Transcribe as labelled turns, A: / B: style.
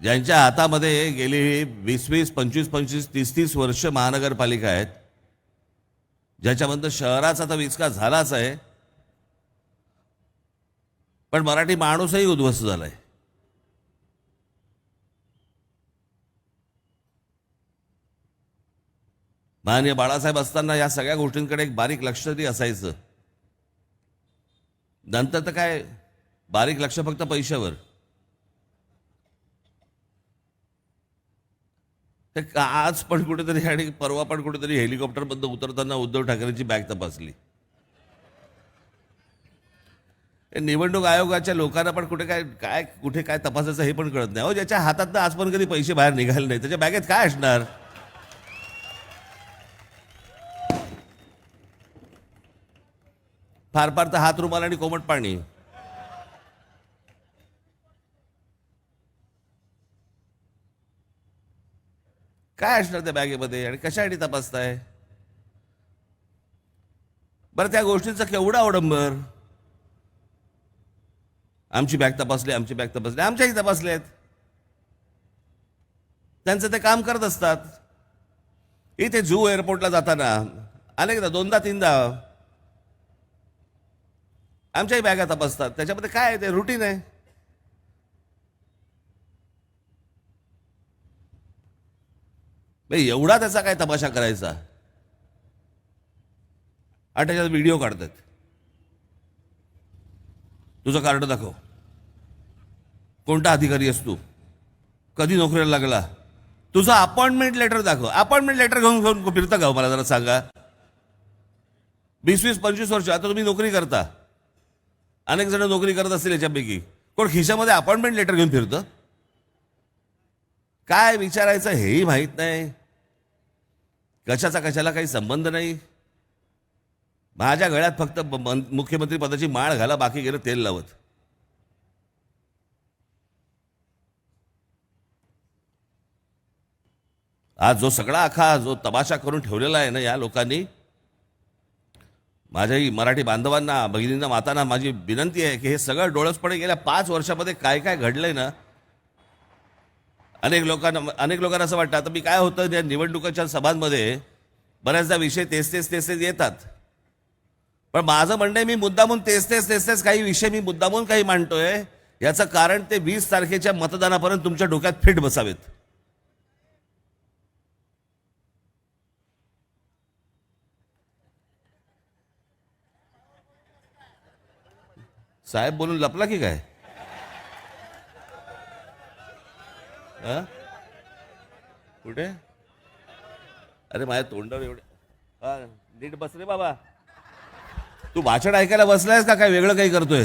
A: ज्यांच्या हातामध्ये गेली 20-20, 25-25, 30-30 वर्ष महानगरपालिका आहेत, ज्याच्यामधनं शहराचा तर विकास झालाच आहे, पण मराठी माणूसही उद्ध्वस्त झालाय. माननीय बाळासाहेब असताना या सगळ्या गोष्टींकडे एक बारीक लक्ष तरी असायचं. नंतर तर काय बारीक लक्ष फक्त पैशावर. आज पण कुठेतरी आणि परवा पण कुठेतरी हेलिकॉप्टरमधून उतरताना उद्धव ठाकरेंची बॅग तपासली. निवडणूक आयोगाच्या लोकांना पण कुठे काय काय कुठे काय तपासायचं हे पण कळत नाही. हो, ज्याच्या हातात आज पण कधी पैसे बाहेर निघाले नाही त्याच्या बॅगेत काय असणार? फार फार तर हात रुमाल आणि कोमट पाणी. काय असणार त्या बॅगेमध्ये आणि कशासाठी तपासताय? बरं, त्या गोष्टींचा केवढा अवडंबर. आमची बॅग तपासली, आमची बॅग तपासली, आमच्याही तपासले आहेत. त्यांचं ते काम करत असतात. इथे जुहू एअरपोर्टला जाताना अनेकदा 2दा-3दा आमच्याही बॅगा तपासतात. त्याच्यामध्ये काय आहे? ते रुटीन आहे. एवढा त्याचा काय तमाशा करायचा? आणि त्याच्यात व्हिडिओ काढतात. तुझं कार्ड दाखव, कोणता अधिकारी आहेस तू, कधी नोकरीला लागला, तुझं अपॉइंटमेंट लेटर दाखव. अपॉइंटमेंट लेटर घेऊन फिरता का? मला जरा सांगा. 20-25 वर्ष आता तुम्ही नोकरी करता. अनेक जण नोकरी करत असतील याच्यापैकी. कोण खिशामध्ये अपॉइंटमेंट लेटर घेऊन फिरतं? काय विचारायचं हेही माहीत नाही. कशाचा कशाला काही संबंध नाही. माझ्या गळ्यात फक्त मुख्यमंत्री पदाची माळ घाला, बाकी गेलं तेल लावत. आज जो सगळा आखा जो तमाशा करून ठेवलेला आहे ना या लोकांनी, माझ्याही मराठी बांधवांना, भगिनींना, मातांना माझी विनंती आहे की हे सगळं डोळसपणे गेल्या 5 वर्षामध्ये काय काय घडलंय ना. अनेक लोकांना असं वाटतं. आता मी काय होतं, या निवडणुकाच्या सभांमध्ये बऱ्याचदा विषय तेच येतात. पण माझं म्हणणं आहे, मी मुद्दामून तेच काही विषय मी मुद्दामून काही मांडतोय. याचं कारण ते 20 तारखेच्या मतदानापर्यंत तुमच्या डोक्यात फिट बसावेत. साहेब बोलून लपला की काय? कुठे? अरे माझ्या तोंडावर एवढे. नीट बस रे बाबा. तू भाषण ऐकायला बसलायस का काय वेगळं काही करतोय?